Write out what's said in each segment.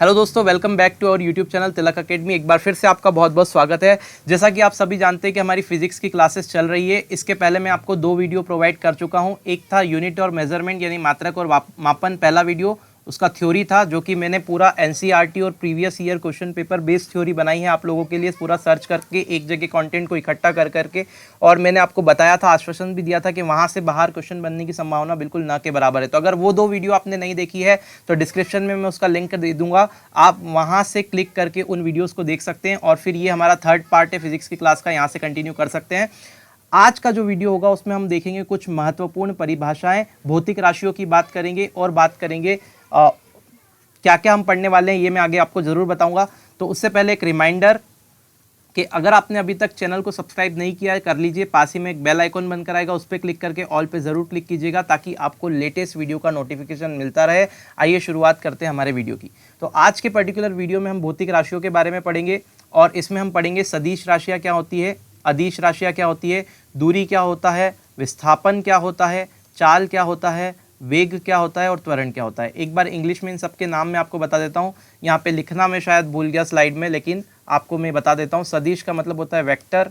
Hello दोस्तों, welcome back to our YouTube channel Tilak Academy. एक बार फिर से आपका बहुत बहुत स्वागत है। जैसा कि आप सभी जानते हैं कि हमारी फिजिक्स की क्लासेस चल रही है। इसके पहले मैं आपको दो वीडियो प्रोवाइड कर चुका हूं। एक था यूनिट और मेजरमेंट यानी मात्रक और मापन, पहला वीडियो उसका थ्योरी था, जो कि मैंने पूरा एनसीईआरटी और previous year question paper based theory बनाई है आप लोगों के लिए, पूरा सर्च करके एक जगह कंटेंट को इकट्ठा कर करके। और मैंने आपको बताया था, आश्वासन भी दिया था कि वहां से बाहर क्वेश्चन बनने की संभावना बिल्कुल ना के बराबर है। तो अगर वो दो वीडियो आपने नहीं देखी है तो डिस्क्रिप्शन में मैं उसका लिंक दे दूंगा, आप वहां से क्लिक करके उन वीडियोज़ को देख सकते हैं। और फिर ये हमारा थर्ड पार्ट है फिजिक्स की क्लास का, यहाँ से कंटिन्यू कर सकते हैं। आज का जो वीडियो होगा उसमें हम देखेंगे कुछ महत्वपूर्ण परिभाषाएं, भौतिक राशियों की बात करेंगे और बात करेंगे क्या क्या हम पढ़ने वाले हैं, ये मैं आगे आपको ज़रूर बताऊंगा। तो उससे पहले एक रिमाइंडर कि अगर आपने अभी तक चैनल को सब्सक्राइब नहीं किया है कर लीजिए। पास ही में एक बेल आइकॉन बनकर आएगा, उस पर क्लिक करके ऑल पे ज़रूर क्लिक कीजिएगा ताकि आपको लेटेस्ट वीडियो का नोटिफिकेशन मिलता रहे। आइए शुरुआत करते हैं हमारे वीडियो की। तो आज के पर्टिकुलर वीडियो में हम भौतिक राशियों के बारे में पढ़ेंगे और इसमें हम पढ़ेंगे सदिश राशियाँ क्या होती है, अदिश राशियाँ क्या होती है, दूरी क्या होता है, विस्थापन क्या होता है, चाल क्या होता है, वेग क्या होता है और त्वरण क्या होता है। एक बार इंग्लिश में इन सबके नाम मैं आपको बता देता हूँ। यहाँ पे लिखना मैं शायद भूल गया स्लाइड में, लेकिन आपको मैं बता देता हूँ। सदिश का मतलब होता है वेक्टर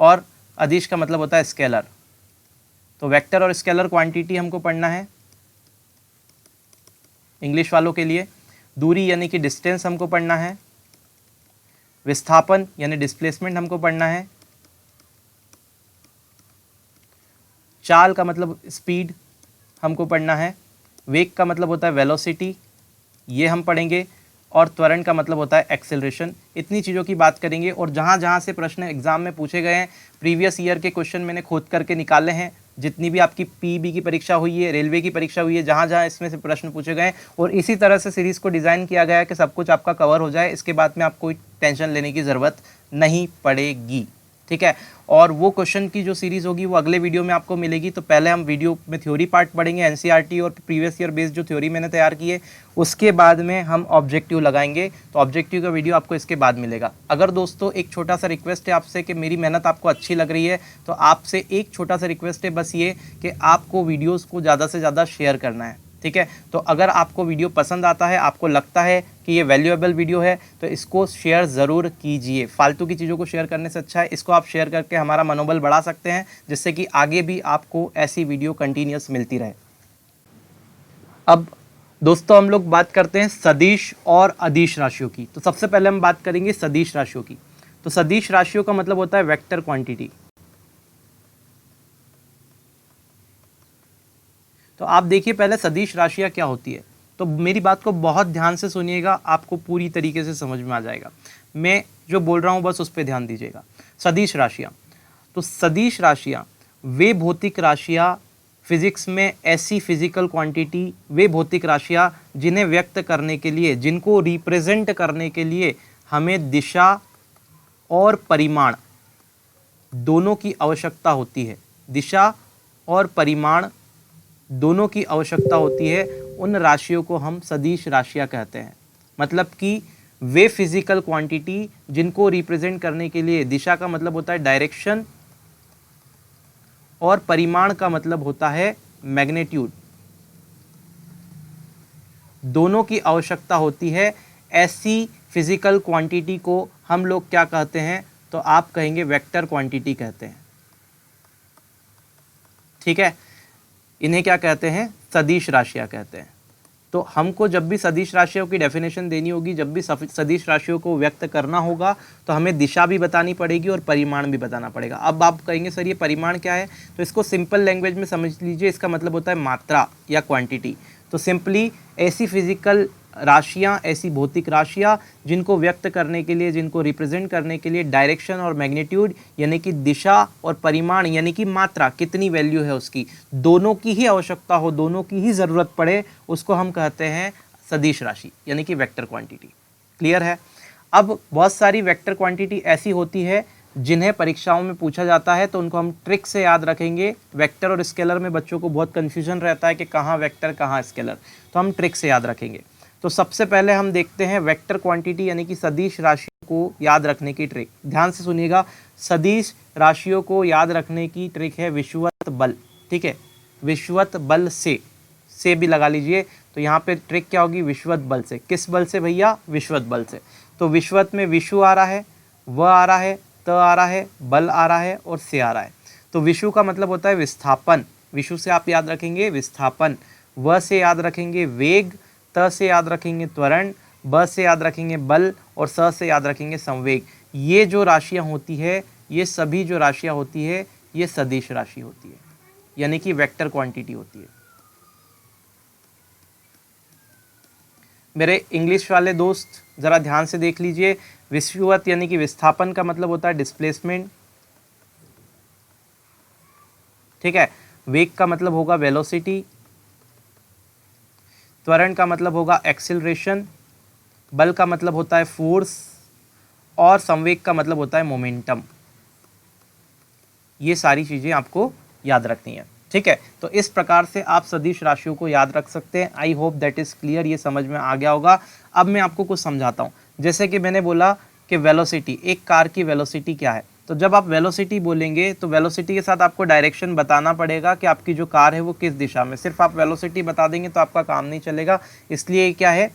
और अदिश का मतलब होता है स्केलर। तो वेक्टर और स्केलर क्वांटिटी हमको पढ़ना है इंग्लिश वालों के लिए। दूरी यानी कि डिस्टेंस हमको पढ़ना है। विस्थापन यानी डिस्प्लेसमेंट हमको पढ़ना है। चाल का मतलब स्पीड हमको पढ़ना है। वेग का मतलब होता है वेलोसिटी, ये हम पढ़ेंगे। और त्वरण का मतलब होता है एक्सेलरेशन। इतनी चीज़ों की बात करेंगे। और जहाँ जहाँ से प्रश्न एग्जाम में पूछे गए हैं, प्रीवियस ईयर के क्वेश्चन मैंने खोद करके निकाले हैं। जितनी भी आपकी पीईबी की परीक्षा हुई है, रेलवे की परीक्षा हुई है, जहाँ जहाँ इसमें से प्रश्न पूछे गए हैं, और इसी तरह से सीरीज़ को डिज़ाइन किया गया है कि सब कुछ आपका कवर हो जाए। इसके बाद में आपको कोई टेंशन लेने की ज़रूरत नहीं पड़ेगी, ठीक है। और वो क्वेश्चन की जो सीरीज़ होगी वो अगले वीडियो में आपको मिलेगी। तो पहले हम वीडियो में थ्योरी पार्ट पढ़ेंगे, एनसीईआरटी और प्रीवियस ईयर बेस्ड जो थ्योरी मैंने तैयार की है, उसके बाद में हम ऑब्जेक्टिव लगाएंगे। तो ऑब्जेक्टिव का वीडियो आपको इसके बाद मिलेगा। अगर दोस्तों एक छोटा सा रिक्वेस्ट है आपसे कि मेरी मेहनत आपको अच्छी लग रही है, तो आपसे एक छोटा सा रिक्वेस्ट है बस ये कि आपको वीडियोज़ को ज़्यादा से ज़्यादा शेयर करना है, ठीक है। तो अगर आपको वीडियो पसंद आता है, आपको लगता है कि ये वैल्यूएबल वीडियो है, तो इसको शेयर ज़रूर कीजिए। फालतू की चीज़ों को शेयर करने से अच्छा है इसको आप शेयर करके हमारा मनोबल बढ़ा सकते हैं, जिससे कि आगे भी आपको ऐसी वीडियो कंटिन्यूस मिलती रहे। अब दोस्तों हम लोग बात करते हैं सदिश और अदिश राशियों की। तो सबसे पहले हम बात करेंगे सदिश राशियों की। तो सदिश राशियों का मतलब होता है वेक्टर क्वांटिटी। तो आप देखिए पहले सदिश राशियाँ क्या होती है। तो मेरी बात को बहुत ध्यान से सुनिएगा, आपको पूरी तरीके से समझ में आ जाएगा। मैं जो बोल रहा हूँ बस उस पर ध्यान दीजिएगा। सदिश राशियाँ, तो सदिश राशियाँ वे भौतिक राशियाँ, फिजिक्स में ऐसी फिजिकल क्वांटिटी, वे भौतिक राशियाँ जिन्हें व्यक्त करने के लिए, जिनको रिप्रेजेंट करने के लिए हमें दिशा और परिमाण दोनों की आवश्यकता होती है। दिशा और परिमाण दोनों की आवश्यकता होती है। उन राशियों को हम सदिश राशियाँ कहते हैं। मतलब कि वे फिजिकल क्वांटिटी जिनको रिप्रेजेंट करने के लिए दिशा का मतलब होता है डायरेक्शन और परिमाण का मतलब होता है मैग्नीट्यूड, दोनों की आवश्यकता होती है। ऐसी फिजिकल क्वांटिटी को हम लोग क्या कहते हैं, तो आप कहेंगे वेक्टर क्वांटिटी कहते हैं, ठीक है। इन्हें क्या कहते हैं, सदिश राशियाँ कहते हैं। तो हमको जब भी सदिश राशियों की डेफिनेशन देनी होगी, जब भी सदिश राशियों को व्यक्त करना होगा, तो हमें दिशा भी बतानी पड़ेगी और परिमाण भी बताना पड़ेगा। अब आप कहेंगे सर ये परिमाण क्या है, तो इसको सिंपल लैंग्वेज में समझ लीजिए। इसका मतलब होता है मात्रा या क्वांटिटी। तो सिंपली ऐसी फिजिकल राशियाँ, ऐसी भौतिक राशियाँ जिनको व्यक्त करने के लिए, जिनको रिप्रेजेंट करने के लिए डायरेक्शन और मैग्नीट्यूड यानी कि दिशा और परिमाण यानी कि मात्रा, कितनी वैल्यू है उसकी, दोनों की ही आवश्यकता हो, दोनों की ही ज़रूरत पड़े, उसको हम कहते हैं सदिश राशि यानी कि वेक्टर क्वांटिटी। क्लियर है। अब बहुत सारी वेक्टर क्वांटिटी ऐसी होती है जिन्हें परीक्षाओं में पूछा जाता है, तो उनको हम ट्रिक से याद रखेंगे। वेक्टर और स्केलर में बच्चों को बहुत कन्फ्यूजन रहता है कि कहाँ वेक्टर कहाँ स्केलर, तो हम ट्रिक से याद रखेंगे। तो सबसे पहले हम देखते हैं वेक्टर क्वांटिटी यानी कि सदिश राशियों को याद रखने की ट्रिक। ध्यान से सुनिएगा, सदिश राशियों को याद रखने की ट्रिक है विषुवत बल, ठीक है। विषुवत बल से भी लगा लीजिए। तो यहाँ पे ट्रिक क्या होगी, विषुवत बल से। किस बल से भैया, विषुवत बल से। तो विषुवत में विषु आ रहा है, व आ रहा है, त आ रहा है, बल आ रहा है और से आ रहा है। तो विषु का मतलब होता है विस्थापन, विषु से आप याद रखेंगे विस्थापन, व से याद रखेंगे वेग, त से याद रखेंगे त्वरण, ब से याद रखेंगे बल और स से याद रखेंगे संवेग। ये जो राशियाँ होती है, ये सभी जो राशियाँ होती है, ये सदिश राशि होती है, यानी कि वेक्टर क्वांटिटी होती है। मेरे इंग्लिश वाले दोस्त ज़रा ध्यान से देख लीजिए, विषुवत यानी कि विस्थापन का मतलब होता है डिस्प्लेसमेंट, ठीक है। वेग का मतलब होगा वेलोसिटी, त्वरण का मतलब होगा एक्सिलरेशन, बल का मतलब होता है फोर्स और संवेग का मतलब होता है मोमेंटम। ये सारी चीज़ें आपको याद रखनी है, ठीक है। तो इस प्रकार से आप सदिश राशियों को याद रख सकते हैं। I hope that is clear, ये समझ में आ गया होगा। अब मैं आपको कुछ समझाता हूँ। जैसे कि मैंने बोला कि वेलोसिटी, एक कार की वेलोसिटी क्या है। तो जब आप वेलोसिटी बोलेंगे तो वेलोसिटी के साथ आपको डायरेक्शन बताना पड़ेगा कि आपकी जो कार है वो किस दिशा में। सिर्फ आप वेलोसिटी बता देंगे तो आपका काम नहीं चलेगा, इसलिए क्या है,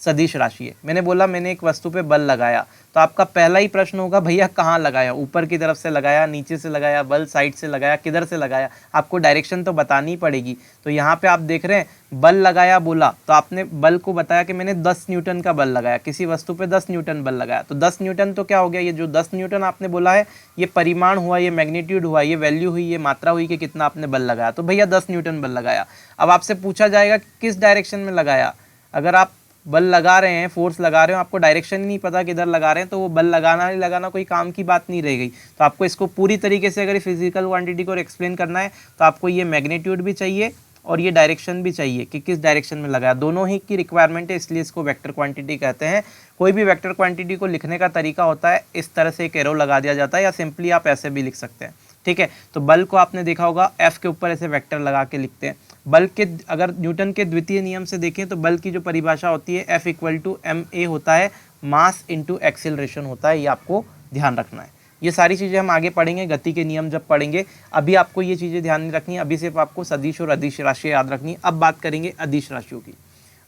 सदिश राशि है। मैंने बोला मैंने एक वस्तु पे बल लगाया, तो आपका पहला ही प्रश्न होगा भैया कहाँ लगाया, ऊपर की तरफ से लगाया, नीचे से लगाया, बल साइड से लगाया, किधर से लगाया, आपको डायरेक्शन तो बतानी पड़ेगी। तो यहाँ पे आप देख रहे हैं बल लगाया बोला, तो आपने बल को बताया कि मैंने 10 न्यूटन का बल लगाया, किसी वस्तु पे 10 न्यूटन बल लगाया। तो 10 न्यूटन तो क्या हो गया, ये जो 10 न्यूटन आपने बोला है ये परिमाण हुआ, ये मैग्नीट्यूड हुआ, ये वैल्यू हुई, ये मात्रा हुई कि कितना आपने बल लगाया। तो भैया 10 न्यूटन बल लगाया। अब आपसे पूछा जाएगा किस डायरेक्शन में लगाया। अगर आप बल लगा रहे हैं, फोर्स लगा रहे हो, आपको डायरेक्शन ही नहीं पता किधर लगा रहे हैं, तो वो बल लगाना नहीं लगाना कोई काम की बात नहीं रह गई। तो आपको इसको पूरी तरीके से अगर फिजिकल क्वांटिटी को एक्सप्लेन करना है तो आपको ये मैग्नीट्यूड भी चाहिए और ये डायरेक्शन भी चाहिए कि किस डायरेक्शन में लगाया। दोनों ही की रिक्वायरमेंट है, इसलिए इसको वेक्टर क्वांटिटी कहते हैं। कोई भी वेक्टर क्वांटिटी को लिखने का तरीका होता है, इस तरह से एक एरो लगा दिया जाता है, या सिंपली आप ऐसे भी लिख सकते हैं, ठीक है। तो बल को आपने देखा होगा एफ के ऊपर ऐसे वेक्टर लगा के लिखते हैं। बल के अगर न्यूटन के द्वितीय नियम से देखें तो बल की जो परिभाषा होती है F = ma होता है, मास इंटू एक्सेलरेशन होता है। ये आपको ध्यान रखना है। ये सारी चीज़ें हम आगे पढ़ेंगे, गति के नियम जब पढ़ेंगे। अभी आपको ये चीज़ें ध्यान नहीं रखनी है, अभी सिर्फ आपको सदिश और अदिश राशियाँ याद रखनी है। अब बात करेंगे अदिश राशियों की।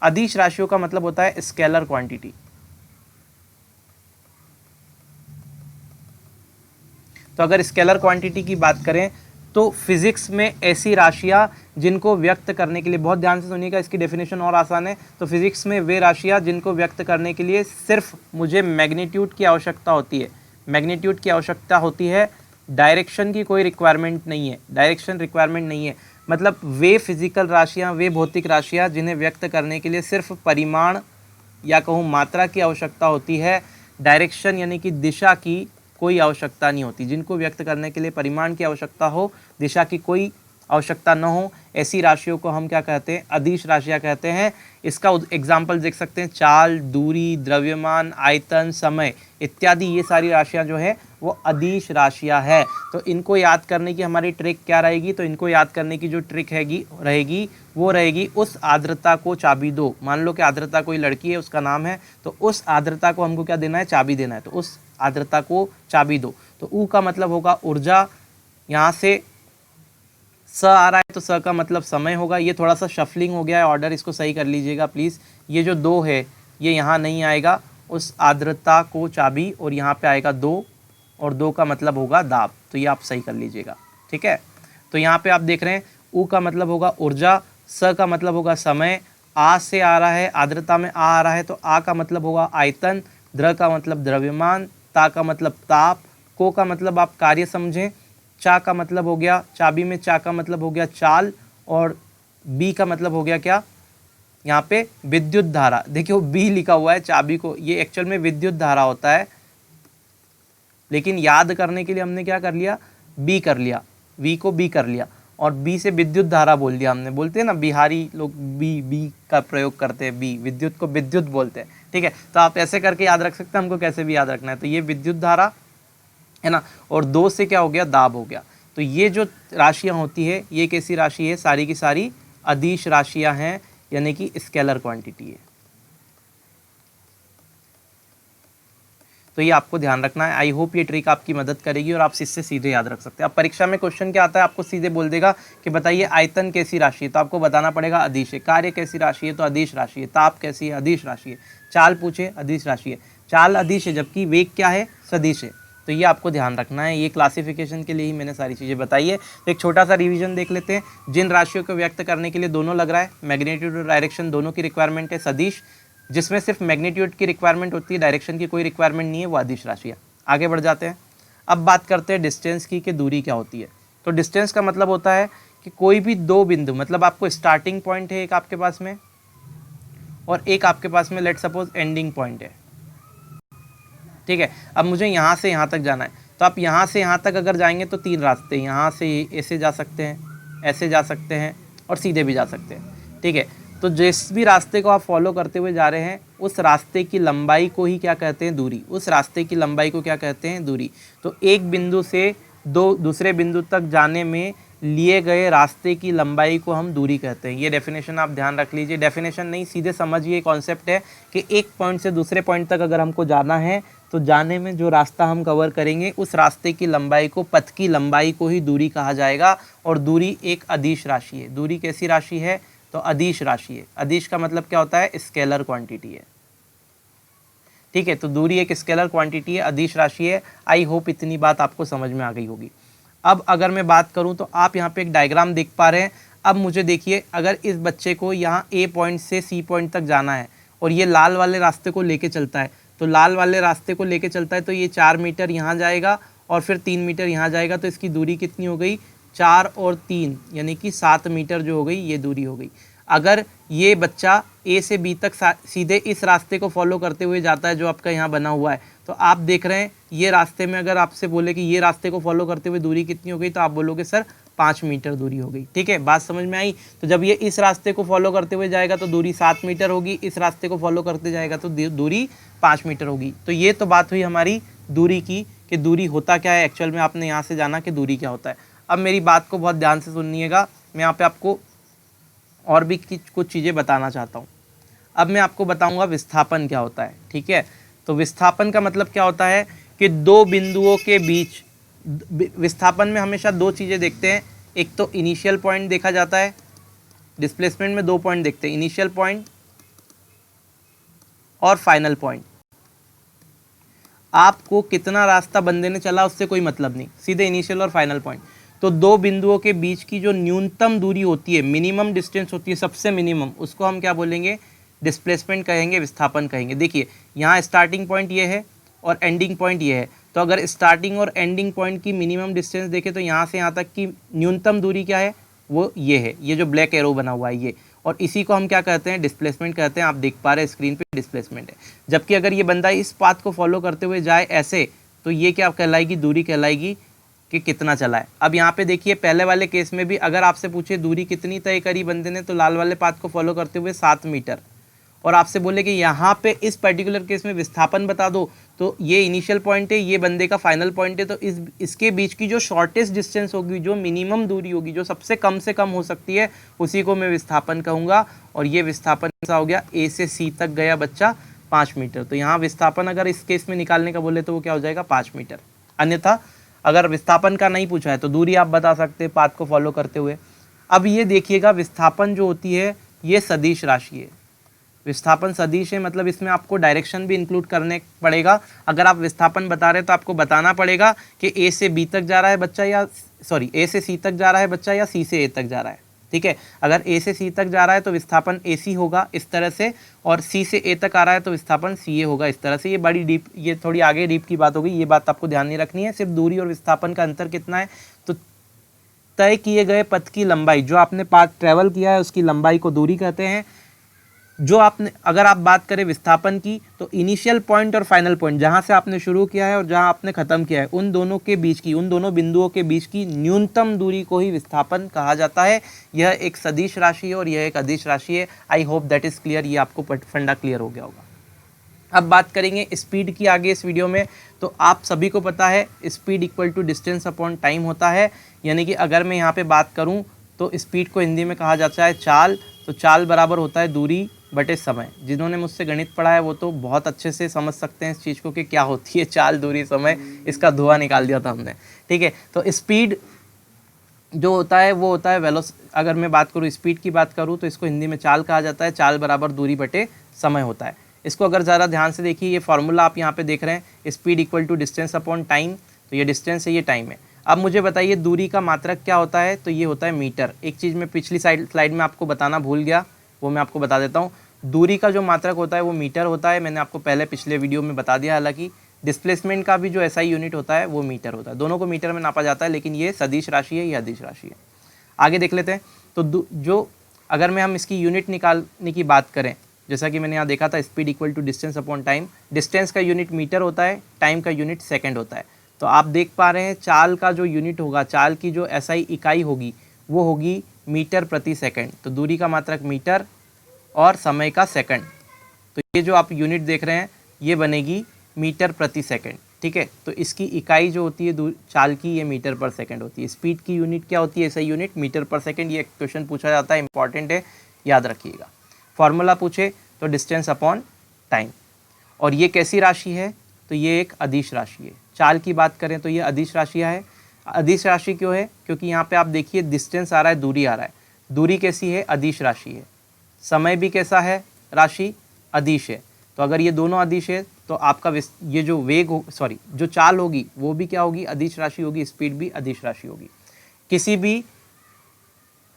अदिश राशियों का मतलब होता है स्केलर क्वांटिटी। तो अगर स्केलर क्वांटिटी की बात करें तो फिजिक्स में ऐसी राशियाँ जिनको व्यक्त करने के लिए, बहुत ध्यान से सुनिएगा, इसकी डेफिनेशन और आसान है। तो फिजिक्स में वे राशियाँ जिनको व्यक्त करने के लिए सिर्फ मुझे मैग्नीट्यूड की आवश्यकता होती है, मैग्नीट्यूड की आवश्यकता होती है, डायरेक्शन की कोई रिक्वायरमेंट नहीं है, डायरेक्शन रिक्वायरमेंट नहीं है। मतलब वे फिजिकल राशियाँ, वे भौतिक राशियाँ जिन्हें व्यक्त करने के लिए सिर्फ परिमाण या कहूँ मात्रा की आवश्यकता होती है, डायरेक्शन यानी कि दिशा की कोई आवश्यकता नहीं होती। जिनको व्यक्त करने के लिए परिमाण की आवश्यकता हो, दिशा की कोई आवश्यकता न हो, ऐसी राशियों को हम क्या कहते हैं, अदिश राशियाँ कहते हैं। इसका एग्जाम्पल देख सकते हैं, चाल, दूरी, द्रव्यमान, आयतन, समय इत्यादि, ये सारी राशियाँ जो है वो अदिश राशियाँ है। तो इनको याद करने की हमारी ट्रिक क्या रहेगी, तो इनको याद करने की जो ट्रिक रहेगी वो रहेगी उस आर्द्रता को चाबी दो। मान लो कि आर्द्रता कोई लड़की है, उसका नाम है, तो उस आर्द्रता को हमको क्या देना है, चाबी देना है। तो उस आर्द्रता को चाबी दो। तो ऊ का मतलब होगा ऊर्जा, यहाँ से स आ रहा है तो स का मतलब समय होगा। ये थोड़ा सा शफलिंग हो गया है ऑर्डर, इसको सही कर लीजिएगा प्लीज़। ये जो 2 है ये यहाँ नहीं आएगा, उस आर्द्रता को चाबी, और यहाँ पे आएगा 2, और 2 का मतलब होगा दाब। तो ये आप सही कर लीजिएगा, ठीक है। तो यहाँ पे आप देख रहे हैं ऊ का मतलब होगा ऊर्जा, स का मतलब होगा समय, आ से आ रहा है, आर्द्रता में आ रहा है, तो आ का मतलब होगा आयतन, द्र का मतलब द्रव्यमान, ता का मतलब ताप, को का मतलब आप कार्य समझें, चा का मतलब हो गया चाबी में, चा का मतलब हो गया चाल, और बी का मतलब हो गया क्या, यहाँ पे विद्युत धारा। देखिए बी लिखा हुआ है चाबी को, ये एक्चुअल में विद्युत धारा होता है, लेकिन याद करने के लिए हमने क्या कर लिया, बी कर लिया, वी को बी कर लिया, और बी से विद्युत धारा बोल दिया हमने। बोलते हैं ना बिहारी लोग बी का प्रयोग करते हैं, बी विद्युत को विद्युत बोलते हैं, ठीक है। तो आप ऐसे करके याद रख सकते हैं, हमको कैसे भी याद रखना है। तो ये विद्युत धारा है ना, और 2 से क्या हो गया, दाब हो गया। तो ये जो राशियाँ होती है ये कैसी राशि है, सारी की सारी अदिश राशियाँ हैं, यानी कि स्केलर क्वांटिटी है। तो ये आपको ध्यान रखना है। आई होप ये ट्रिक आपकी मदद करेगी और आप इससे सीधे याद रख सकते हैं। अब परीक्षा में क्वेश्चन क्या आता है, आपको सीधे बोल देगा कि बताइए आयतन कैसी राशि है, तो आपको बताना पड़ेगा अदिश है। कार्य कैसी राशि है, तो अदिश राशि है। ताप कैसी है, अदिश राशि है। चाल पूछे, अदिश राशि है। चाल अदिश है जबकि वेग क्या है, सदिश है। तो ये आपको ध्यान रखना है। ये क्लासिफिकेशन के लिए ही मैंने सारी चीज़ें बताई है। तो एक छोटा सा रिवीजन देख लेते हैं। जिन राशियों को व्यक्त करने के लिए दोनों लग रहा है, मैग्नीट्यूड और डायरेक्शन दोनों की रिक्वायरमेंट है, सदिश। जिसमें सिर्फ मैग्नीट्यूड की रिक्वायरमेंट होती है, डायरेक्शन की कोई रिक्वायरमेंट नहीं है, वो अदिश राशि है। आगे बढ़ जाते हैं। अब बात करते हैं डिस्टेंस की, कि दूरी क्या होती है। तो डिस्टेंस का मतलब होता है कि कोई भी दो बिंदु, मतलब आपको स्टार्टिंग पॉइंट है एक आपके पास में और एक आपके पास में लेट सपोज एंडिंग पॉइंट है, ठीक है। अब मुझे यहाँ से यहाँ तक जाना है, तो आप यहाँ से यहाँ तक अगर जाएंगे तो तीन रास्ते, यहाँ से ऐसे जा सकते हैं, ऐसे जा सकते हैं और सीधे भी जा सकते हैं, ठीक है। तो जिस भी रास्ते को आप फॉलो करते हुए जा रहे हैं, उस रास्ते की लंबाई को ही क्या कहते हैं, दूरी। उस रास्ते की लंबाई को क्या कहते हैं, दूरी। तो एक बिंदु से दूसरे बिंदु तक जाने में लिए गए रास्ते की लंबाई को हम दूरी कहते हैं। ये डेफिनेशन आप ध्यान रख लीजिए। डेफिनेशन नहीं, सीधे समझिए, कॉन्सेप्ट है कि एक पॉइंट से दूसरे पॉइंट तक अगर हमको जाना है तो जाने में जो रास्ता हम कवर करेंगे, उस रास्ते की लंबाई को, पथ की लंबाई को ही दूरी कहा जाएगा। और दूरी एक अदिश राशि है। दूरी कैसी राशि है, तो अदिश राशि है। अदिश का मतलब क्या होता है, स्केलर क्वांटिटी है, ठीक है। तो दूरी एक स्केलर क्वांटिटी है, अदिश राशि है। आई होप इतनी बात आपको समझ में आ गई होगी। अब अगर मैं बात करूं तो आप यहाँ पे एक डायग्राम देख पा रहे हैं। अब मुझे देखिए, अगर इस बच्चे को यहाँ ए पॉइंट से सी पॉइंट तक जाना है और ये लाल वाले रास्ते को लेके चलता है, तो लाल वाले रास्ते को लेके चलता है तो ये 4 मीटर यहाँ जाएगा और फिर 3 मीटर यहाँ जाएगा। तो इसकी दूरी कितनी हो गई, 4 और 3 यानी कि 7 मीटर जो हो गई, ये दूरी हो गई। अगर ये बच्चा ए से बी तक सीधे इस रास्ते को फॉलो करते हुए जाता है जो आपका यहाँ बना हुआ है, तो आप देख रहे हैं ये रास्ते में, अगर आपसे बोले कि ये रास्ते को फॉलो करते हुए दूरी कितनी हो गई, तो आप बोलोगे सर 5 मीटर दूरी हो गई, ठीक है। बात समझ में आई। तो जब ये इस रास्ते को फॉलो करते हुए जाएगा तो दूरी 7 मीटर होगी, इस रास्ते को फॉलो करते जाएगा तो दूरी 5 मीटर होगी। तो ये तो बात हुई हमारी दूरी की, कि दूरी होता क्या है एक्चुअल में। आपने यहाँ से जाना कि दूरी क्या होता है। अब मेरी बात को बहुत ध्यान से सुनिएगा, मैं यहाँ पे आपको और भी कुछ चीज़ें बताना चाहता हूँ। अब मैं आपको बताऊँगा विस्थापन क्या होता है, ठीक है। तो विस्थापन का मतलब क्या होता है कि दो बिंदुओं के बीच, विस्थापन में हमेशा दो चीज़ें देखते हैं। एक तो इनिशियल पॉइंट देखा जाता है, डिस्प्लेसमेंट में 2 पॉइंट देखते हैं, इनिशियल पॉइंट और फाइनल पॉइंट। आपको कितना रास्ता बंदे ने चला उससे कोई मतलब नहीं, सीधे इनिशियल और फाइनल पॉइंट। तो दो बिंदुओं के बीच की जो न्यूनतम दूरी होती है, मिनिमम डिस्टेंस होती है, सबसे मिनिमम, उसको हम क्या बोलेंगे, डिस्प्लेसमेंट कहेंगे, विस्थापन कहेंगे। देखिए यहाँ स्टार्टिंग पॉइंट ये है और एंडिंग पॉइंट ये है। तो अगर स्टार्टिंग और एंडिंग पॉइंट की मिनिमम डिस्टेंस देखें तो यहाँ से यहाँ तक की न्यूनतम दूरी क्या है, वो ये है, ये जो ब्लैक एरो बना हुआ है ये। और इसी को हम क्या कहते हैं, डिस्प्लेसमेंट कहते हैं। आप देख पा रहे हैं स्क्रीन पे डिस्प्लेसमेंट है। जबकि अगर ये बंदा इस पाथ को फॉलो करते हुए जाए ऐसे, तो ये क्या कहलाएगी, दूरी कहलाएगी कि कितना चला है। अब यहाँ पे देखिए, पहले वाले केस में भी अगर आपसे पूछे दूरी कितनी तय करी बंदे ने, तो लाल वाले पाथ को फॉलो करते हुए 7 मीटर, और आपसे बोले कि यहाँ पे इस पर्टिकुलर केस में विस्थापन बता दो, तो ये इनिशियल पॉइंट है, ये बंदे का फाइनल पॉइंट है। तो इसके बीच की जो शॉर्टेस्ट डिस्टेंस होगी, जो मिनिमम दूरी होगी, जो सबसे कम से कम हो सकती है, उसी को मैं विस्थापन कहूँगा। और ये विस्थापन कैसा हो गया, ए से सी तक गया बच्चा 5 मीटर। तो यहाँ विस्थापन अगर इस केस में निकालने का बोले तो वो क्या हो जाएगा, 5 मीटर। अन्यथा अगर विस्थापन का नहीं पूछा है तो दूरी आप बता सकते हैं पाथ को फॉलो करते हुए। अब ये देखिएगा, विस्थापन जो होती है ये सदिश राशि है। विस्थापन सदिश है, मतलब इसमें आपको डायरेक्शन भी इंक्लूड करने पड़ेगा। अगर आप विस्थापन बता रहे हैं तो आपको बताना पड़ेगा कि ए से बी तक जा रहा है बच्चा, या सॉरी ए से सी तक जा रहा है बच्चा, या सी से ए तक जा रहा है, ठीक है। अगर ए से सी तक जा रहा है तो विस्थापन ए सी होगा इस तरह से, और सी से ए तक आ रहा है तो विस्थापन सी ए होगा इस तरह से। ये बड़ी डीप, ये थोड़ी आगे डीप की बात होगी, ये बात आपको ध्यान नहीं रखनी है। सिर्फ दूरी और विस्थापन का अंतर कितना है, तो तय किए गए पथ की लंबाई, जो आपने पाथ ट्रेवल किया है उसकी लंबाई को दूरी कहते हैं। जो आपने, अगर आप बात करें विस्थापन की, तो इनिशियल पॉइंट और फाइनल पॉइंट, जहां से आपने शुरू किया है और जहां आपने खत्म किया है, उन दोनों के बीच की, उन दोनों बिंदुओं के बीच की न्यूनतम दूरी को ही विस्थापन कहा जाता है। यह एक सदिश राशि है और यह एक अदिश राशि है। I hope that is clear, ये आपको फंडा क्लियर हो गया होगा। अब बात करेंगे स्पीड की आगे इस वीडियो में। तो आप सभी को पता है speed equal to distance upon time होता है। यानी कि अगर मैं यहाँ पे बात करूँ तो स्पीड को हिंदी में कहा जाता है चाल। तो चाल बराबर होता है दूरी बटे समय। जिन्होंने मुझसे गणित पढ़ा है वो तो बहुत अच्छे से समझ सकते हैं इस चीज़ को कि क्या होती है चाल, दूरी, समय, इसका धुआं निकाल दिया था हमने। ठीक है, तो स्पीड जो होता है वो होता है अगर मैं बात करूँ स्पीड की बात करूँ तो इसको हिंदी में चाल कहा जाता है। चाल बराबर दूरी बटे समय होता है। इसको अगर ज़रा ध्यान से देखिए, ये फॉर्मूला आप यहाँ पे देख रहे हैं, speed equal to distance upon time. तो ये डिस्टेंस है, ये टाइम है। अब मुझे बताइए दूरी का मात्रक क्या होता है, तो ये होता है मीटर। एक चीज़ मैं पिछली स्लाइड में आपको बताना भूल गया, वो मैं आपको बता देता हूँ। दूरी का जो मात्रक होता है वो मीटर होता है, मैंने आपको पहले पिछले वीडियो में बता दिया। हालांकि डिस्प्लेसमेंट का भी जो SI यूनिट होता है वो मीटर होता है। दोनों को मीटर में नापा जाता है, लेकिन ये सदिश राशि है, ये अदिश राशि है। आगे देख लेते हैं। तो जो अगर मैं हम इसकी यूनिट निकालने की बात करें, जैसा कि मैंने यहाँ देखा था, speed equal to distance upon time. Distance का यूनिट मीटर होता है, टाइम का यूनिट सेकंड होता है। तो आप देख पा रहे हैं चाल का जो यूनिट होगा, चाल की जो SI इकाई होगी वो होगी मीटर प्रति सेकंड। तो दूरी का मात्रक मीटर और समय का सेकंड, तो ये जो आप यूनिट देख रहे हैं ये बनेगी मीटर प्रति सेकंड। ठीक है, तो इसकी इकाई जो होती है चाल की, ये मीटर पर सेकंड होती है। स्पीड की यूनिट क्या होती है, SI यूनिट मीटर पर सेकंड। ये क्वेश्चन पूछा जाता है, इंपॉर्टेंट है, याद रखिएगा। फॉर्मूला पूछे तो डिस्टेंस अपॉन टाइम। और ये कैसी राशि है, तो ये एक अदिश राशि है। चाल की बात करें तो ये अदिश राशि है। अदिश राशि क्यों है, क्योंकि यहाँ पे आप देखिए डिस्टेंस आ रहा है, दूरी आ रहा है। दूरी कैसी है, अदिश राशि है। समय भी कैसा है, राशि अदिश है। तो अगर ये दोनों अदिश है तो आपका ये जो जो चाल होगी वो भी क्या होगी, अदिश राशि होगी। स्पीड भी अदिश राशि होगी। किसी भी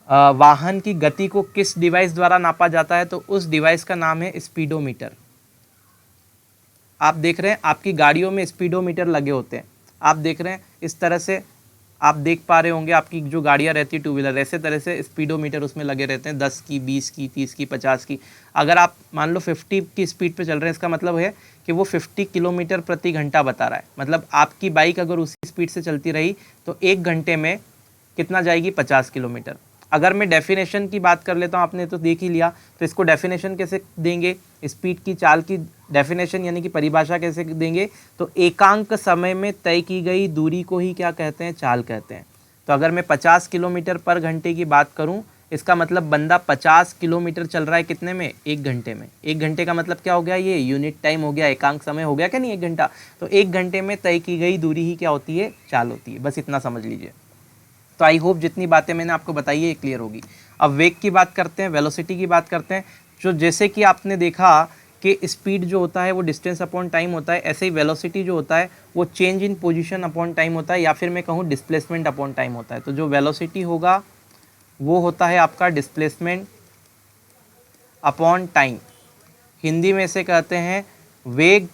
वाहन की गति को किस डिवाइस द्वारा नापा जाता है, तो उस डिवाइस का नाम है स्पीडोमीटर। आप देख रहे हैं आपकी गाड़ियों में स्पीडोमीटर लगे होते हैं। आप देख रहे हैं इस तरह से, आप देख पा रहे होंगे आपकी जो गाड़ियाँ रहती है टू व्हीलर, ऐसे तरह से स्पीडोमीटर उसमें लगे रहते हैं, 10 की, 20 की, 30 की, 50 की। अगर आप मान लो 50 की स्पीड पे चल रहे हैं, इसका मतलब है कि वो 50 किलोमीटर प्रति घंटा बता रहा है। मतलब आपकी बाइक अगर उसी स्पीड से चलती रही तो 1 घंटे में कितना जाएगी, 50 किलोमीटर। अगर मैं डेफिनेशन की बात कर लेता हूँ, आपने तो देख ही लिया, तो इसको डेफिनेशन कैसे देंगे, स्पीड की, चाल की डेफिनेशन यानी कि परिभाषा कैसे देंगे, तो एकांक समय में तय की गई दूरी को ही क्या कहते हैं, चाल कहते हैं। तो अगर मैं 50 किलोमीटर पर घंटे की बात करूं, इसका मतलब बंदा 50 किलोमीटर चल रहा है कितने में, 1 घंटे में। 1 घंटे का मतलब क्या हो गया, ये यूनिट टाइम हो गया, एकांक समय हो गया क्या नहीं, 1 घंटा। तो 1 घंटे में तय की गई दूरी ही क्या होती है, चाल होती है। बस इतना समझ लीजिए। तो आई होप जितनी बातें मैंने आपको बताई है क्लियर होगी। अब वेग की बात करते हैं, वेलोसिटी की बात करते हैं। जो जैसे कि आपने देखा कि स्पीड जो होता है वो डिस्टेंस अपॉन टाइम होता है, ऐसे ही वेलोसिटी जो होता है वो change in position upon time होता है, या फिर मैं कहूँ डिस्प्लेसमेंट अपॉन टाइम होता है। तो जो वेलोसिटी होगा वो होता है आपका डिस्प्लेसमेंट अपॉन टाइम। हिंदी में से कहते हैं वेग,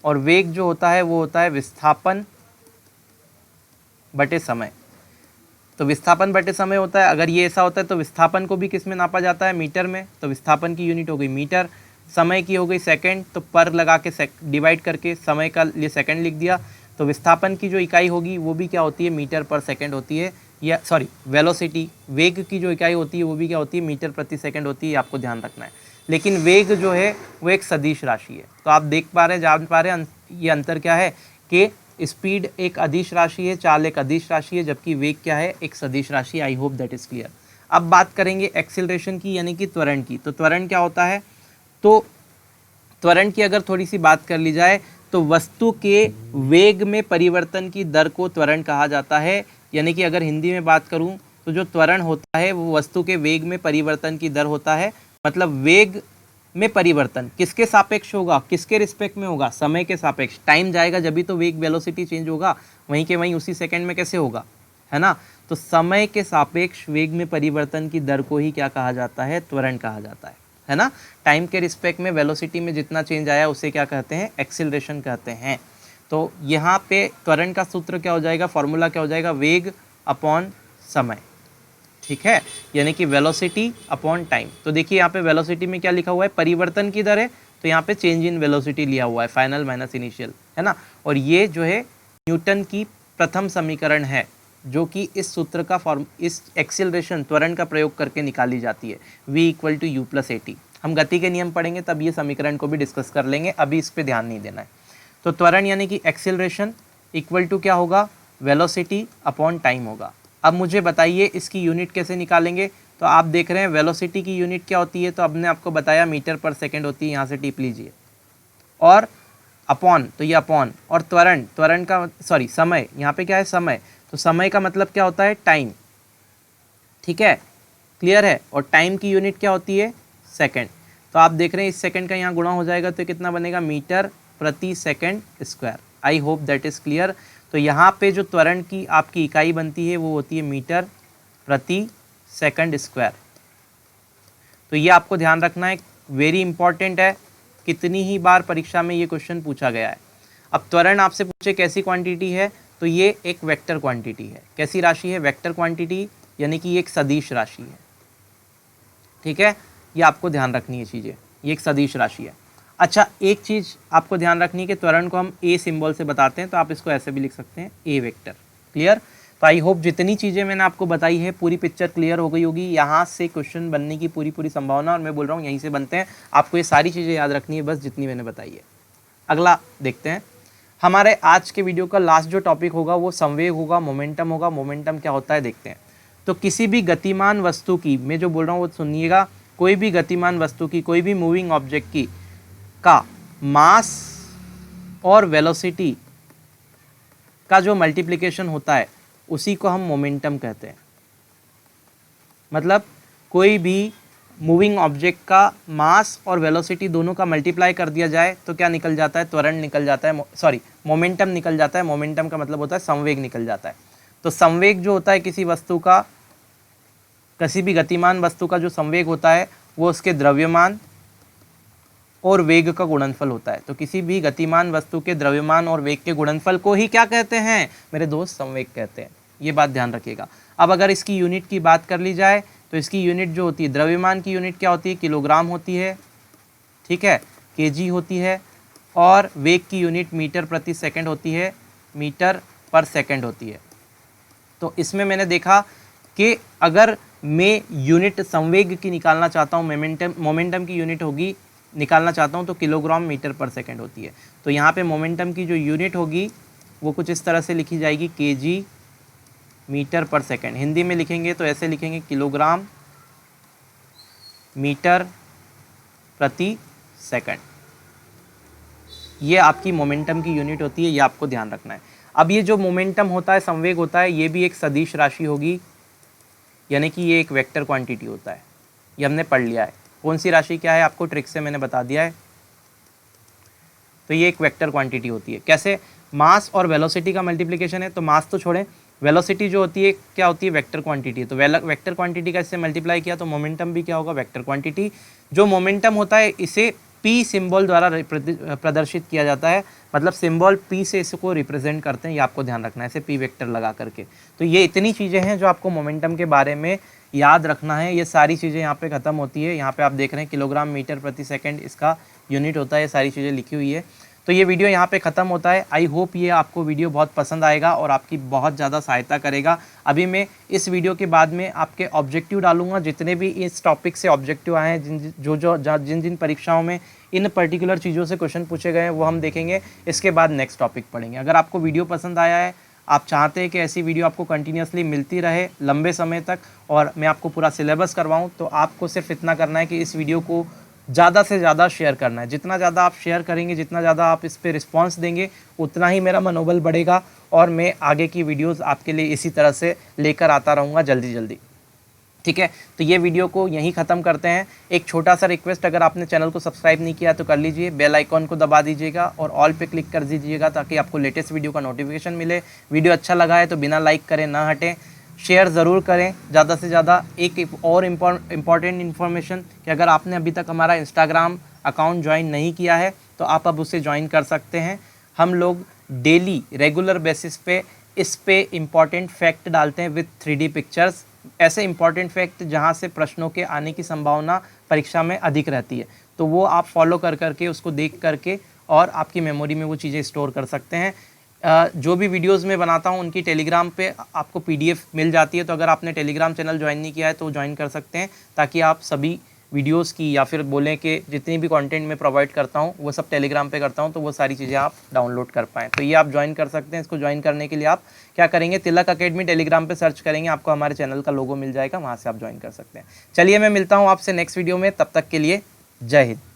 और वेग जो होता है वो होता है विस्थापन बटे समय। तो विस्थापन बटे समय होता है। अगर ये ऐसा होता है तो विस्थापन को भी किस में नापा जाता है, मीटर में। तो विस्थापन की यूनिट हो गई मीटर, समय की हो गई सेकंड, तो पर लगा के डिवाइड करके समय का लिए सेकंड लिख दिया। तो विस्थापन की जो इकाई होगी वो भी क्या होती है, मीटर पर सेकंड होती है। या सॉरी, वेलोसिटी, वेग की जो इकाई होती है वो भी क्या होती है, मीटर प्रति सेकंड होती है। आपको ध्यान रखना है। लेकिन वेग जो है वो एक सदिश राशि है। तो आप देख पा रहे हैं, जान पा रहे हैं ये अंतर क्या है कि स्पीड एक अदिश राशि है, चाल एक अदिश राशि है, जबकि वेग क्या है, एक सदिश राशि। I hope that is clear. अब बात करेंगे एक्सीलरेशन की यानी कि त्वरण की। तो त्वरण क्या होता है, तो त्वरण की अगर थोड़ी सी बात कर ली जाए तो वस्तु के वेग में परिवर्तन की दर को त्वरण कहा जाता है। यानी कि अगर हिंदी में बात करूं तो जो त्वरण होता है वो वस्तु के वेग में परिवर्तन की दर होता है। मतलब वेग में परिवर्तन किसके सापेक्ष होगा, किसके रिस्पेक्ट में होगा, समय के सापेक्ष। टाइम जाएगा जब भी तो वेग वेलोसिटी चेंज होगा, वहीं के वहीं उसी सेकंड में कैसे होगा, है ना। तो समय के सापेक्ष वेग में परिवर्तन की दर को ही क्या कहा जाता है, त्वरण कहा जाता है ना। टाइम के रिस्पेक्ट में वेलोसिटी में जितना चेंज आया उसे क्या कहते हैं, एक्सीलरेशन कहते हैं। तो यहाँ पे त्वरण का सूत्र क्या हो जाएगा, फॉर्मूला क्या हो जाएगा, वेग अपॉन समय। ठीक है, यानी कि वेलोसिटी अपॉन टाइम। तो देखिए यहाँ पे वेलोसिटी में क्या लिखा हुआ है, परिवर्तन की दर है, तो यहाँ पे चेंज इन वेलोसिटी लिया हुआ है, फाइनल माइनस इनिशियल, है ना। और ये जो है न्यूटन की प्रथम समीकरण है, जो कि इस सूत्र का इस एक्सीलरेशन त्वरण का प्रयोग करके निकाली जाती है, v equal to U plus A T. हम गति के नियम पढ़ेंगे तब ये समीकरण को भी डिस्कस कर लेंगे, अभी इस पर ध्यान नहीं देना है। तो त्वरण यानी कि एक्सीलरेशन इक्वल टू क्या होगा, वेलोसिटी अपॉन टाइम होगा। अब मुझे बताइए इसकी यूनिट कैसे निकालेंगे। तो आप देख रहे हैं वेलोसिटी की यूनिट क्या होती है, तो अब ने आपको बताया मीटर पर सेकंड होती है, यहाँ से टिप लीजिए। और अपॉन, तो ये अपॉन, और त्वरण, त्वरण का सॉरी समय, यहाँ पे क्या है समय, तो समय का मतलब क्या होता है टाइम, ठीक है, क्लियर है। और टाइम की यूनिट क्या होती है सेकंड। तो आप देख रहे हैं इस सेकंड का यहाँ गुणा हो जाएगा तो कितना बनेगा मीटर प्रति second square. I hope that is clear. तो यहाँ पे जो त्वरण की आपकी इकाई बनती है वो होती है मीटर प्रति सेकंड स्क्वायर। तो ये आपको ध्यान रखना है, वेरी इंपॉर्टेंट है, कितनी ही बार परीक्षा में ये क्वेश्चन पूछा गया है। अब त्वरण आपसे पूछे कैसी क्वांटिटी है, तो ये एक वेक्टर क्वांटिटी है। कैसी राशि है, वेक्टर क्वांटिटी, यानी कि ये एक सदिश राशि है, ठीक है, ये आपको ध्यान रखनी है चीज़ें, ये एक सदिश राशि है। अच्छा, एक चीज़ आपको ध्यान रखनी है कि त्वरण को हम ए सिंबल से बताते हैं, तो आप इसको ऐसे भी लिख सकते हैं ए वेक्टर, क्लियर। तो आई होप जितनी चीज़ें मैंने आपको बताई है पूरी पिक्चर क्लियर हो गई होगी। यहाँ से क्वेश्चन बनने की पूरी संभावना, और मैं बोल रहा हूँ यहीं से बनते हैं। आपको ये सारी चीज़ें याद रखनी है, बस जितनी मैंने बताई है। अगला देखते हैं, हमारे आज के वीडियो का लास्ट जो टॉपिक होगा वो संवेग होगा, मोमेंटम होगा। मोमेंटम क्या होता है देखते हैं। तो किसी भी गतिमान वस्तु की, मैं जो बोल रहा हूँ वो सुनिएगा, कोई भी गतिमान वस्तु की, कोई भी मूविंग ऑब्जेक्ट की का मास और वेलोसिटी का जो मल्टीप्लिकेशन होता है उसी को हम मोमेंटम कहते हैं। मतलब कोई भी मूविंग ऑब्जेक्ट का मास और वेलोसिटी दोनों का मल्टीप्लाई कर दिया जाए तो क्या निकल जाता है, त्वरण निकल जाता है, सॉरी मोमेंटम निकल जाता है। मोमेंटम का मतलब होता है संवेग निकल जाता है। तो संवेग जो होता है किसी वस्तु का, किसी भी गतिमान वस्तु का जो संवेग होता है वो उसके द्रव्यमान और वेग का गुणनफल होता है। तो किसी भी गतिमान वस्तु के द्रव्यमान और वेग के गुणनफल को ही क्या कहते हैं मेरे दोस्त, संवेग कहते हैं। ये बात ध्यान रखिएगा। अब अगर इसकी यूनिट की बात कर ली जाए तो इसकी यूनिट जो होती है, द्रव्यमान की यूनिट क्या होती है, किलोग्राम होती है, ठीक है, केजी होती है। और वेग की यूनिट मीटर प्रति सेकंड होती है, मीटर पर सेकंड होती है। तो इसमें मैंने देखा कि अगर मैं यूनिट संवेग की निकालना चाहता हूँ, मोमेंटम की यूनिट होगी निकालना चाहता हूँ तो किलोग्राम मीटर पर सेकंड होती है। तो यहाँ पे मोमेंटम की जो यूनिट होगी वो कुछ इस तरह से लिखी जाएगी, केजी मीटर पर सेकंड। हिंदी में लिखेंगे तो ऐसे लिखेंगे, किलोग्राम मीटर प्रति सेकंड। ये आपकी मोमेंटम की यूनिट होती है, ये आपको ध्यान रखना है। अब ये जो मोमेंटम होता है, संवेग होता है, ये भी एक सदिश राशि होगी, यानी कि ये एक वेक्टर क्वांटिटी होता है। ये हमने पढ़ लिया है। कौन सी राशि क्या है आपको ट्रिक से मैंने बता दिया है। तो ये एक वेक्टर क्वांटिटी होती है। कैसे, मास और वेलोसिटी का मल्टीप्लिकेशन है। तो मास तो छोड़ें, वेलोसिटी जो होती है क्या होती है, वेक्टर क्वांटिटी है। तो वेक्टर क्वांटिटी का इससे मल्टीप्लाई किया तो मोमेंटम भी क्या होगा, वेक्टर क्वांटिटी। जो मोमेंटम होता है इसे पी सिंबल द्वारा प्रदर्शित किया जाता है, मतलब सिंबल पी से इसको रिप्रेजेंट करते हैं। ये आपको ध्यान रखना है, ऐसे पी वेक्टर लगा करके। तो ये इतनी चीज़ें हैं जो आपको मोमेंटम के बारे में याद रखना है। ये सारी चीज़ें यहाँ पे ख़त्म होती है। यहाँ पे आप देख रहे हैं किलोग्राम मीटर प्रति सेकंड इसका यूनिट होता है, ये सारी चीज़ें लिखी हुई है। तो ये वीडियो यहाँ पे ख़त्म होता है। आई होप ये आपको वीडियो बहुत पसंद आएगा और आपकी बहुत ज़्यादा सहायता करेगा। अभी मैं इस वीडियो के बाद में आपके ऑब्जेक्टिव डालूंगा, जितने भी इस टॉपिक से ऑब्जेक्टिव आए हैं, जिन जिन परीक्षाओं में इन पर्टिकुलर चीज़ों से क्वेश्चन पूछे गए हैं वो हम देखेंगे। इसके बाद नेक्स्ट टॉपिक पढ़ेंगे। अगर आपको वीडियो पसंद आया है, आप चाहते हैं कि ऐसी वीडियो आपको कंटिन्यूसली मिलती रहे लंबे समय तक और मैं आपको पूरा सिलेबस करवाऊं, तो आपको सिर्फ इतना करना है कि इस वीडियो को ज़्यादा से ज़्यादा शेयर करना है। जितना ज़्यादा आप शेयर करेंगे, जितना ज़्यादा आप इस पर रिस्पॉन्स देंगे, उतना ही मेरा मनोबल बढ़ेगा और मैं आगे की वीडियोज़ आपके लिए इसी तरह से लेकर आता रहूँगा जल्दी जल्दी। ठीक है, तो ये वीडियो को यहीं ख़त्म करते हैं। एक छोटा सा रिक्वेस्ट, अगर आपने चैनल को सब्सक्राइब नहीं किया तो कर लीजिए, बेल आइकॉन को दबा दीजिएगा और ऑल पे क्लिक कर दीजिएगा ताकि आपको लेटेस्ट वीडियो का नोटिफिकेशन मिले। वीडियो अच्छा लगा है तो बिना लाइक करें ना हटें, शेयर ज़रूर करें ज़्यादा से ज़्यादा। एक और इम्पॉर्टेंट इन्फॉर्मेशन कि अगर आपने अभी तक हमारा इंस्टाग्राम अकाउंट ज्वाइन नहीं किया है तो आप अब उसे ज्वाइन कर सकते हैं। हम लोग डेली रेगुलर बेसिस पे इस पे इम्पॉर्टेंट फैक्ट डालते हैं विथ 3D पिक्चर्स, ऐसे इम्पॉर्टेंट फैक्ट जहाँ से प्रश्नों के आने की संभावना परीक्षा में अधिक रहती है। तो वो आप फॉलो कर करके उसको देख करके और आपकी मेमोरी में वो चीज़ें स्टोर कर सकते हैं। जो भी वीडियोस मैं बनाता हूँ उनकी टेलीग्राम पे आपको PDF मिल जाती है। तो अगर आपने टेलीग्राम चैनल ज्वाइन नहीं किया है तो ज्वाइन कर सकते हैं ताकि आप सभी वीडियोस की या फिर बोलें कि जितनी भी कंटेंट मैं प्रोवाइड करता हूँ वो सब टेलीग्राम पे करता हूँ, तो वो सारी चीज़ें आप डाउनलोड कर पाएँ। तो ये आप ज्वाइन कर सकते हैं। इसको ज्वाइन करने के लिए आप क्या करेंगे, तिलक अकेडमी टेलीग्राम पे सर्च करेंगे, आपको हमारे चैनल का लोगो मिल जाएगा, वहाँ से आप ज्वाइन कर सकते हैं। चलिए मैं मिलता हूँ आपसे नेक्स्ट वीडियो में, तब तक के लिए जय हिंद।